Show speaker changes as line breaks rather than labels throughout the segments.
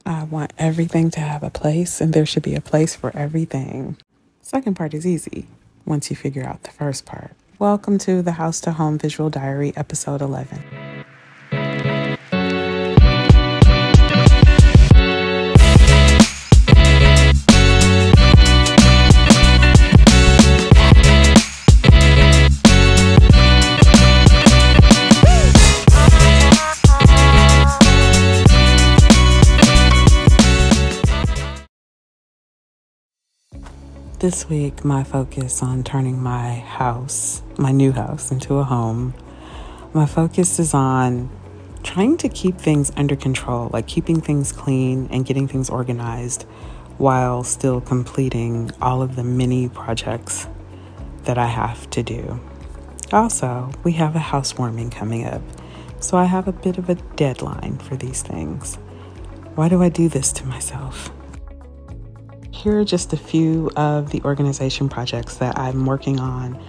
I want everything to have a place, and there should be a place for everything. Second part is easy once you figure out the first part. Welcome to the House to Home Visual Diary, episode 11. This week, my focus on turning my new house, into a home. My focus is on trying to keep things under control, like keeping things clean and getting things organized while still completing all of the mini projects that I have to do. Also, we have a housewarming coming up, so I have a bit of a deadline for these things. Why do I do this to myself? Here are just a few of the organization projects that I'm working on,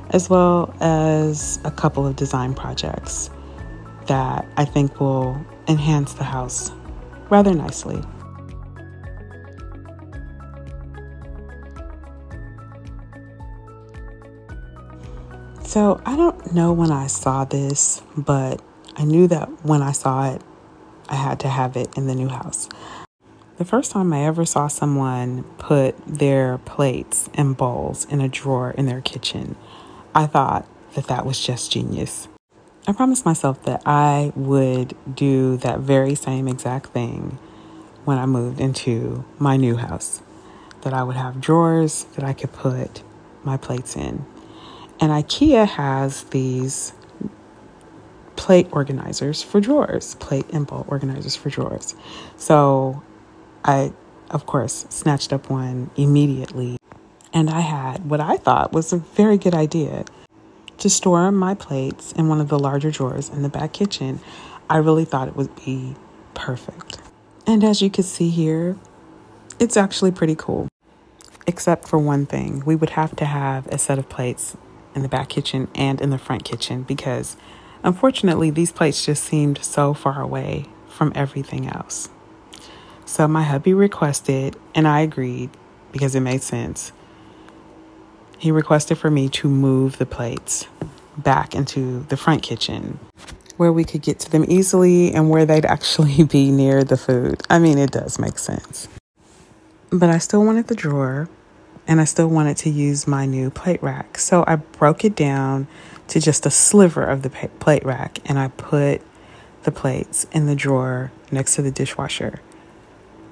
as well as a couple of design projects that I think will enhance the house rather nicely. So I don't know when I saw this, but I knew that when I saw it, I had to have it in the new house. The first time I ever saw someone put their plates and bowls in a drawer in their kitchen, I thought that was just genius. I promised myself that I would do that very same exact thing when I moved into my new house, that I would have drawers that I could put my plates in. And IKEA has these plate organizers for drawers, plate and bowl organizers for drawers. So I, of course, snatched up one immediately, and I had what I thought was a very good idea to store my plates in one of the larger drawers in the back kitchen. I really thought it would be perfect. And as you can see here, it's actually pretty cool, except for one thing. We would have to have a set of plates in the back kitchen and in the front kitchen because, unfortunately, these plates just seemed so far away from everything else. So my hubby requested, and I agreed because it made sense. He requested for me to move the plates back into the front kitchen where we could get to them easily and where they'd actually be near the food. I mean, it does make sense. But I still wanted the drawer, and I still wanted to use my new plate rack. So I broke it down to just a sliver of the plate rack, and I put the plates in the drawer next to the dishwasher.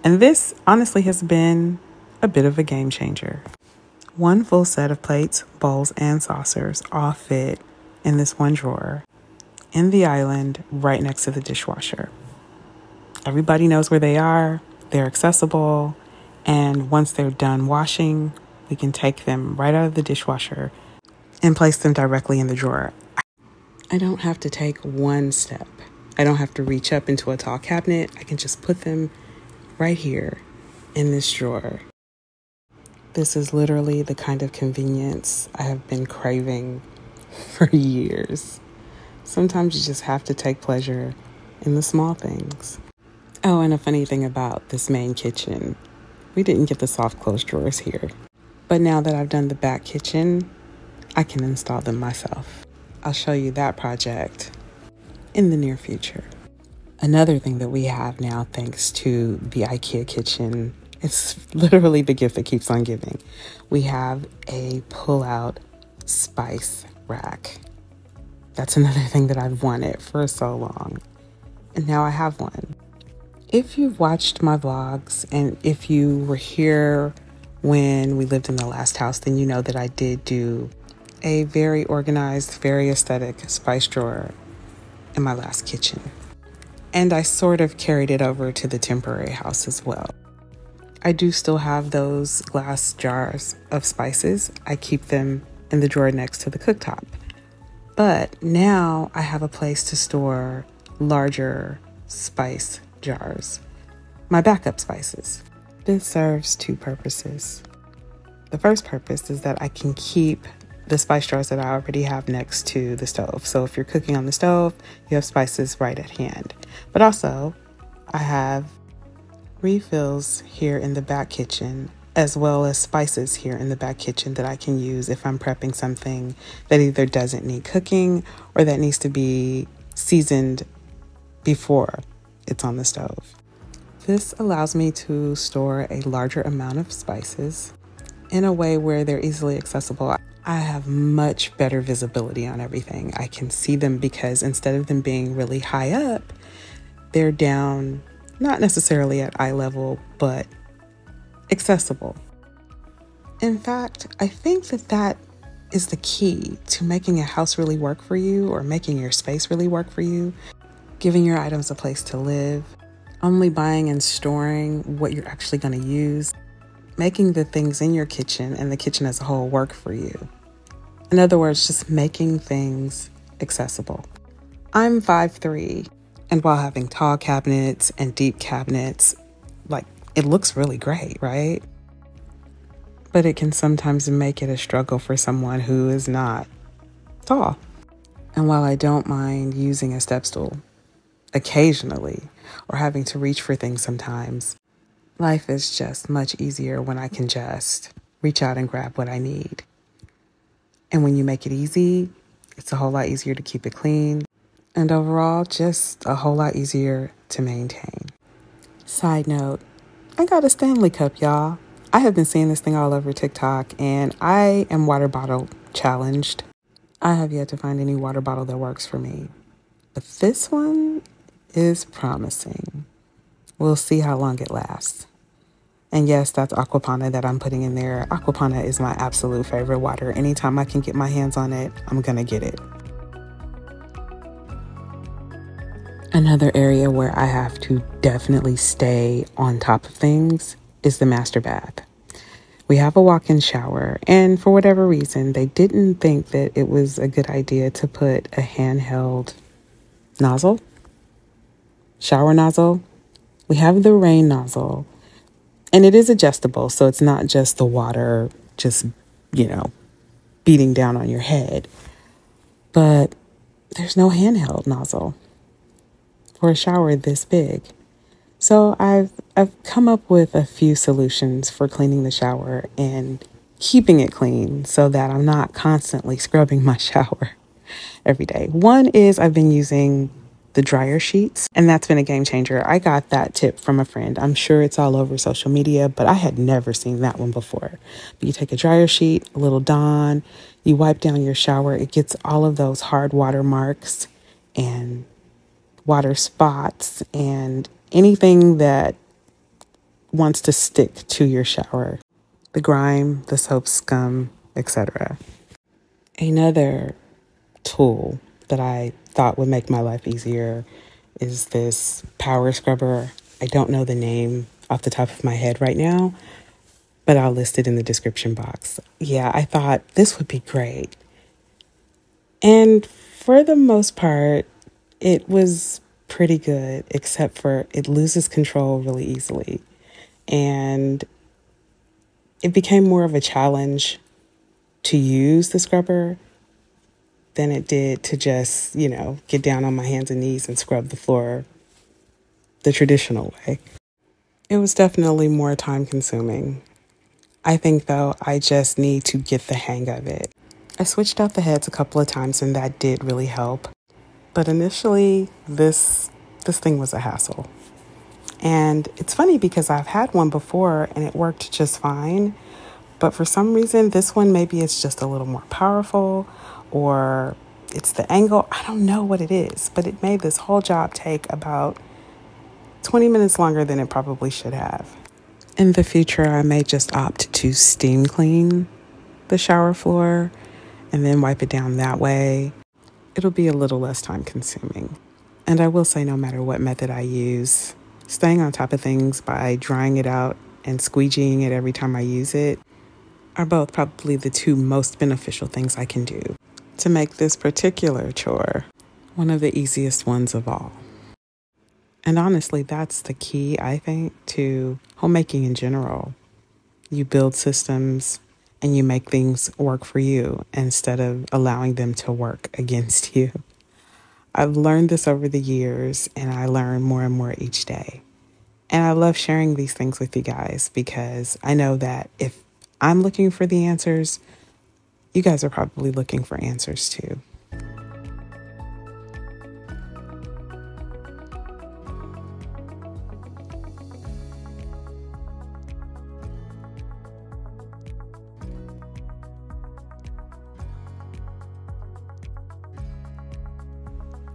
And this honestly has been a bit of a game changer. One full set of plates, bowls, and saucers all fit in this one drawer in the island right next to the dishwasher. Everybody knows where they are, they're accessible, and once they're done washing, we can take them right out of the dishwasher and place them directly in the drawer. I don't have to take one step. I don't have to reach up into a tall cabinet. I can just put them right here in this drawer. This is literally the kind of convenience I have been craving for years. Sometimes you just have to take pleasure in the small things. Oh, and a funny thing about this main kitchen, we didn't get the soft close drawers here. But now that I've done the back kitchen, I can install them myself. I'll show you that project in the near future. Another thing that we have now, thanks to the IKEA kitchen, it's literally the gift that keeps on giving. We have a pull-out spice rack. That's another thing that I've wanted for so long. And now I have one. If you've watched my vlogs and if you were here when we lived in the last house, then you know that I did do a very organized, very aesthetic spice drawer in my last kitchen. And I sort of carried it over to the temporary house as well. I do still have those glass jars of spices. I keep them in the drawer next to the cooktop. But now I have a place to store larger spice jars, my backup spices. This serves two purposes. The first purpose is that I can keep the spice jars that I already have next to the stove. So if you're cooking on the stove, you have spices right at hand. But also, I have refills here in the back kitchen, as well as spices here in the back kitchen that I can use if I'm prepping something that either doesn't need cooking or that needs to be seasoned before it's on the stove. This allows me to store a larger amount of spices in a way where they're easily accessible. I have much better visibility on everything. I can see them because instead of them being really high up, they're down, not necessarily at eye level, but accessible. In fact, I think that is the key to making a house really work for you, or making your space really work for you, giving your items a place to live, only buying and storing what you're actually going to use, making the things in your kitchen and the kitchen as a whole work for you. In other words, just making things accessible. I'm 5'3", and while having tall cabinets and deep cabinets, it looks really great, right? But it can sometimes make it a struggle for someone who is not tall. And while I don't mind using a step stool occasionally, or having to reach for things sometimes, life is just much easier when I can just reach out and grab what I need. And when you make it easy, it's a whole lot easier to keep it clean, and overall, just a whole lot easier to maintain. Side note, I got a Stanley Cup, y'all. I have been seeing this thing all over TikTok, and I am water bottle challenged. I have yet to find any water bottle that works for me, but this one is promising. We'll see how long it lasts. And yes, that's Aquapana that I'm putting in there. Aquapana is my absolute favorite water. Anytime I can get my hands on it, I'm gonna get it. Another area where I have to definitely stay on top of things is the master bath. We have a walk-in shower, and for whatever reason, they didn't think that it was a good idea to put a handheld shower nozzle. We have the rain nozzle, and it is adjustable, so it's not just the water just, beating down on your head. But there's no handheld nozzle for a shower this big. So I've come up with a few solutions for cleaning the shower and keeping it clean so that I'm not constantly scrubbing my shower every day. One is I've been using the dryer sheets, and that's been a game changer. I got that tip from a friend. I'm sure it's all over social media, but I had never seen that one before. But you take a dryer sheet, a little Dawn, you wipe down your shower. It gets all of those hard water marks and water spots and anything that wants to stick to your shower. The grime, the soap scum, etc. Another tool that I thought would make my life easier is this power scrubber. I don't know the name off the top of my head right now, but I'll list it in the description box. Yeah, I thought this would be great. And for the most part, it was pretty good, except for it loses control really easily. And it became more of a challenge to use the scrubber than it did to just, get down on my hands and knees and scrub the floor the traditional way. It was definitely more time consuming. I think, though, I just need to get the hang of it. I switched out the heads a couple of times, and that did really help. But initially, this thing was a hassle. And it's funny because I've had one before and it worked just fine. But for some reason, this one, maybe it's just a little more powerful, or it's the angle. I don't know what it is, but it made this whole job take about 20 minutes longer than it probably should have. In the future, I may just opt to steam clean the shower floor and then wipe it down that way. It'll be a little less time consuming. And I will say, no matter what method I use, staying on top of things by drying it out and squeegeeing it every time I use it are both probably the two most beneficial things I can do to make this particular chore one of the easiest ones of all. And honestly, that's the key, I think, to homemaking in general. You build systems and you make things work for you instead of allowing them to work against you. I've learned this over the years, and I learn more and more each day. And I love sharing these things with you guys because I know that if I'm looking for the answers, you guys are probably looking for answers too.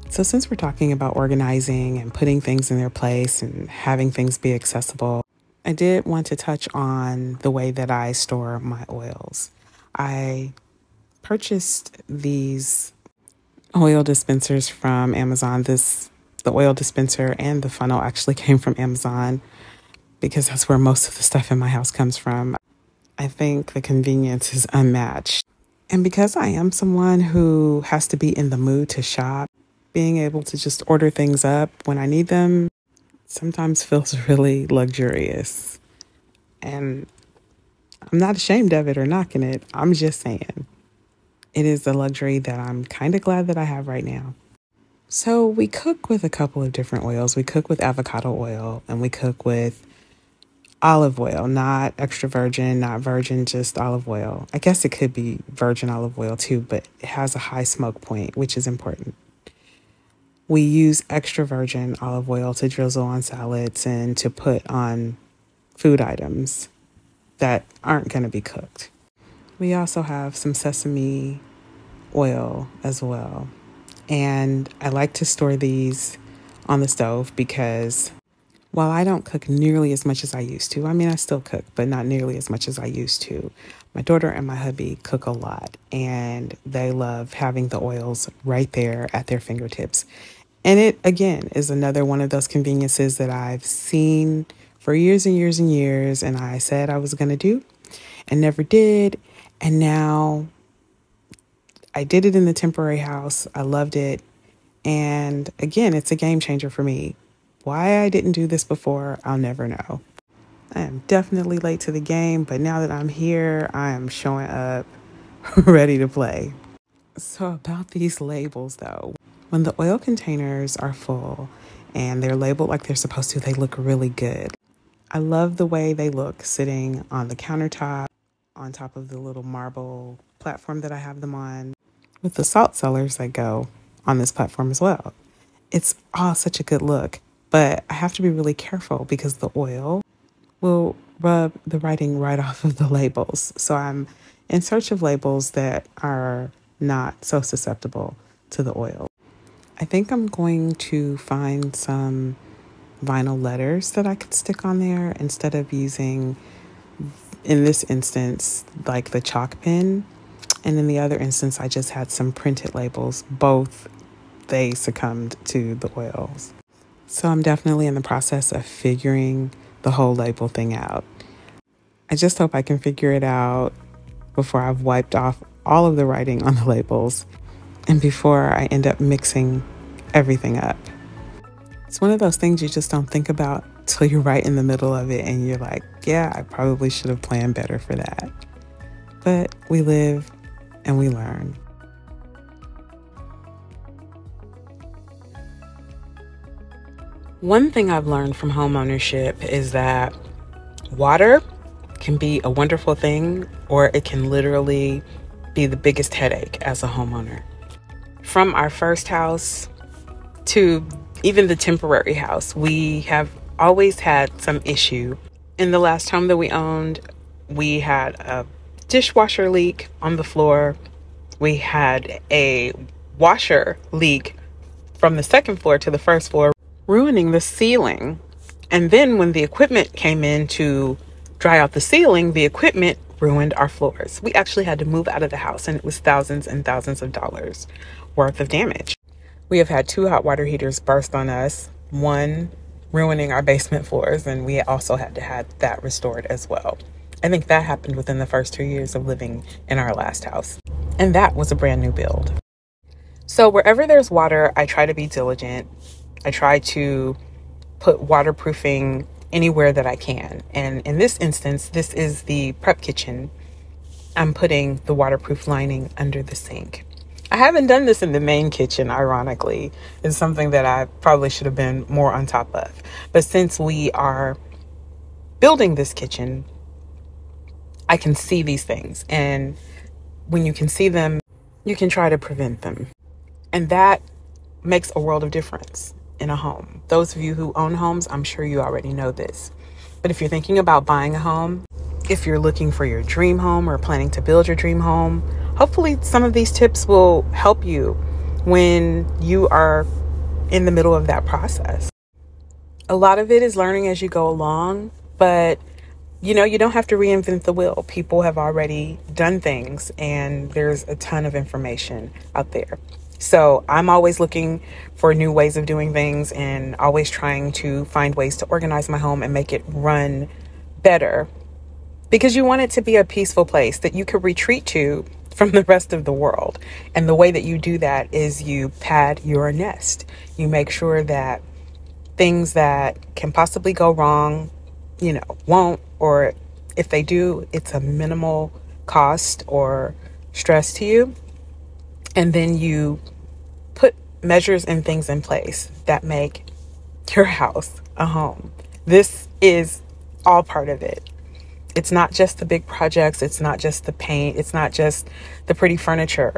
So since we're talking about organizing and putting things in their place and having things be accessible, I did want to touch on the way that I store my oils. I purchased these oil dispensers from Amazon. The oil dispenser and the funnel actually came from Amazon because that's where most of the stuff in my house comes from. I think the convenience is unmatched. And because I am someone who has to be in the mood to shop, being able to just order things up when I need them sometimes feels really luxurious. And I'm not ashamed of it or knocking it. I'm just saying it is a luxury that I'm kind of glad that I have right now. So we cook with a couple of different oils. We cook with avocado oil and we cook with olive oil, not extra virgin, not virgin, just olive oil. I guess it could be virgin olive oil too, but it has a high smoke point, which is important. We use extra virgin olive oil to drizzle on salads and to put on food items that aren't going to be cooked. We also have some sesame oil as well. And I like to store these on the stove because while I don't cook nearly as much as I used to, I mean, I still cook, but not nearly as much as I used to. My daughter and my hubby cook a lot, and they love having the oils right there at their fingertips. And it, again, is another one of those conveniences that I've seen for years and years and years, and I said I was going to do and never did. And now I did it in the temporary house. I loved it. And again, it's a game changer for me. Why I didn't do this before, I'll never know. I am definitely late to the game, but now that I'm here, I am showing up ready to play. So about these labels though, when the oil containers are full and they're labeled like they're supposed to, they look really good. I love the way they look sitting on the countertop, on top of the little marble platform that I have them on, with the salt cellars that go on this platform as well. It's all such a good look, but I have to be really careful because the oil will rub the writing right off of the labels. So I'm in search of labels that are not so susceptible to the oil. I think I'm going to find some vinyl letters that I could stick on there instead of using, in this instance, like the chalk pen. And in the other instance, I just had some printed labels. Both, they succumbed to the oils. So I'm definitely in the process of figuring the whole label thing out. I just hope I can figure it out before I've wiped off all of the writing on the labels and before I end up mixing everything up. It's one of those things you just don't think about till you're right in the middle of it and you're like, yeah, I probably should have planned better for that. But we live and we learn. One thing I've learned from homeownership is that water can be a wonderful thing, or it can literally be the biggest headache as a homeowner. From our first house to even the temporary house, we have always had some issue. In the last home that we owned, we had a dishwasher leak on the floor. We had a washer leak from the second floor to the first floor, ruining the ceiling. And then when the equipment came in to dry out the ceiling, the equipment ruined our floors. We actually had to move out of the house, and it was thousands and thousands of dollars worth of damage. We have had 2 hot water heaters burst on us, one ruining our basement floors, and we also had to have that restored as well. I think that happened within the first 2 years of living in our last house. And that was a brand new build. So wherever there's water, I try to be diligent. I try to put waterproofing anywhere that I can. And in this instance, this is the prep kitchen. I'm putting the waterproof lining under the sink. I haven't done this in the main kitchen, ironically. It's something that I probably should have been more on top of. But since we are building this kitchen, I can see these things. And when you can see them, you can try to prevent them. And that makes a world of difference in a home. Those of you who own homes, I'm sure you already know this. But if you're thinking about buying a home, if you're looking for your dream home or planning to build your dream home, hopefully some of these tips will help you when you are in the middle of that process. A lot of it is learning as you go along, but you don't have to reinvent the wheel. People have already done things and there's a ton of information out there. So I'm always looking for new ways of doing things and always trying to find ways to organize my home and make it run better, because you want it to be a peaceful place that you could retreat to from the rest of the world. And the way that you do that is you pad your nest. You make sure that things that can possibly go wrong, won't, or if they do, it's a minimal cost or stress to you. And then you put measures and things in place that make your house a home. This is all part of it. It's not just the big projects. It's not just the paint. It's not just the pretty furniture.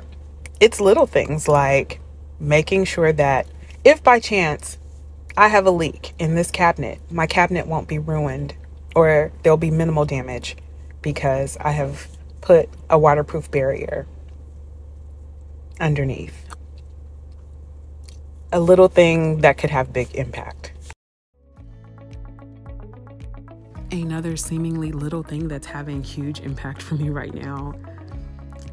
It's little things like making sure that if by chance I have a leak in this cabinet, my cabinet won't be ruined or there'll be minimal damage because I have put a waterproof barrier underneath. A little thing that could have big impact. Another seemingly little thing that's having huge impact for me right now,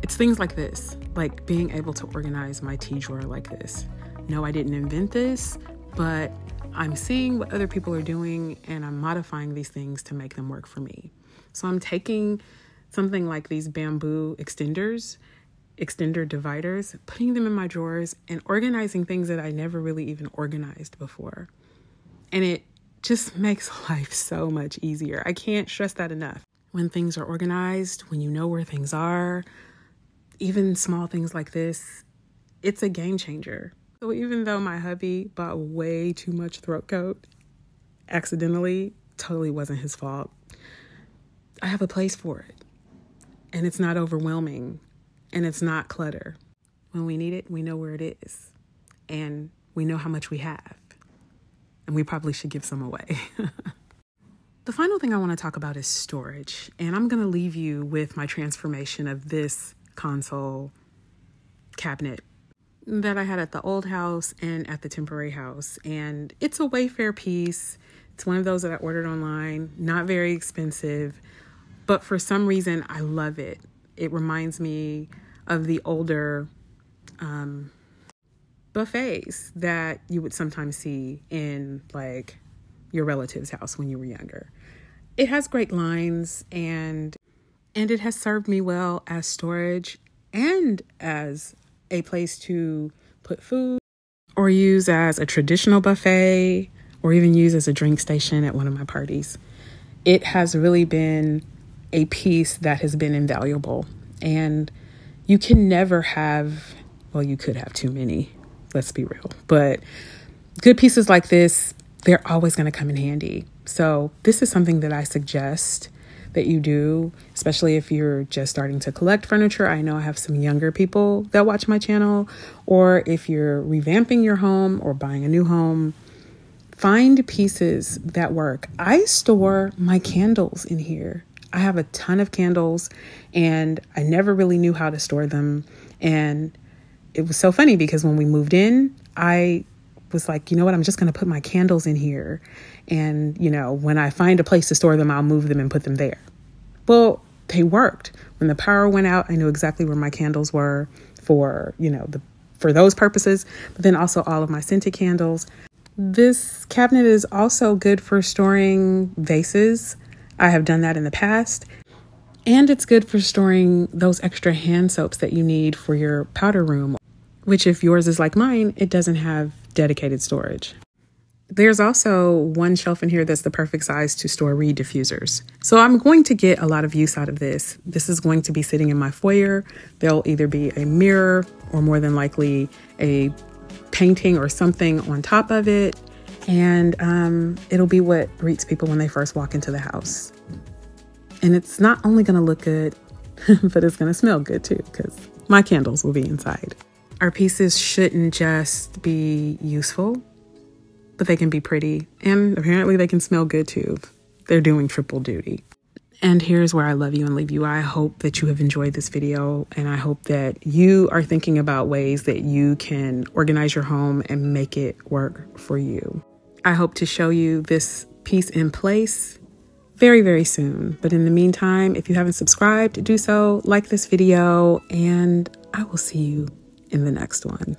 it's things like this, like being able to organize my tea drawer like this. No, I didn't invent this, but I'm seeing what other people are doing and I'm modifying these things to make them work for me. So I'm taking something like these bamboo extender dividers, putting them in my drawers and organizing things that I never really even organized before. And it just makes life so much easier. I can't stress that enough. When things are organized, when you know where things are, even small things like this, it's a game changer. So even though my hubby bought way too much throat coat, accidentally, totally wasn't his fault, I have a place for it. And it's not overwhelming and it's not clutter. When we need it, we know where it is and we know how much we have. And we probably should give some away. The final thing I want to talk about is storage. And I'm going to leave you with my transformation of this console cabinet that I had at the old house and at the temporary house. And it's a Wayfair piece. It's one of those that I ordered online, not very expensive, but for some reason I love it. It reminds me of the older buffets that you would sometimes see in like your relative's house when you were younger. It has great lines and it has served me well as storage and as a place to put food or use as a traditional buffet or even use as a drink station at one of my parties. It has really been a piece that has been invaluable, and you can never have, well, you could have too many, let's be real, but good pieces like this, they're always going to come in handy. So this is something that I suggest that you do, especially if you're just starting to collect furniture. I know I have some younger people that watch my channel, or if you're revamping your home or buying a new home, find pieces that work. I store my candles in here. I have a ton of candles and I never really knew how to store them. And it was so funny because when we moved in, I was like, you know what, I'm just going to put my candles in here. And, when I find a place to store them, I'll move them and put them there. Well, they worked. When the power went out, I knew exactly where my candles were for, for those purposes, but then also all of my scented candles. This cabinet is also good for storing vases. I have done that in the past. And it's good for storing those extra hand soaps that you need for your powder room, which if yours is like mine, it doesn't have dedicated storage. There's also one shelf in here that's the perfect size to store reed diffusers. So I'm going to get a lot of use out of this. This is going to be sitting in my foyer. There'll either be a mirror or more than likely a painting or something on top of it. And it'll be what greets people when they first walk into the house. And it's not only going to look good, but it's going to smell good too, because my candles will be inside. Our pieces shouldn't just be useful, but they can be pretty. And apparently they can smell good too. They're doing triple duty. And here's where I love you and leave you. I hope that you have enjoyed this video, and I hope that you are thinking about ways that you can organize your home and make it work for you. I hope to show you this piece in place very, very soon. But in the meantime, if you haven't subscribed, do so, like this video, and I will see you in the next one.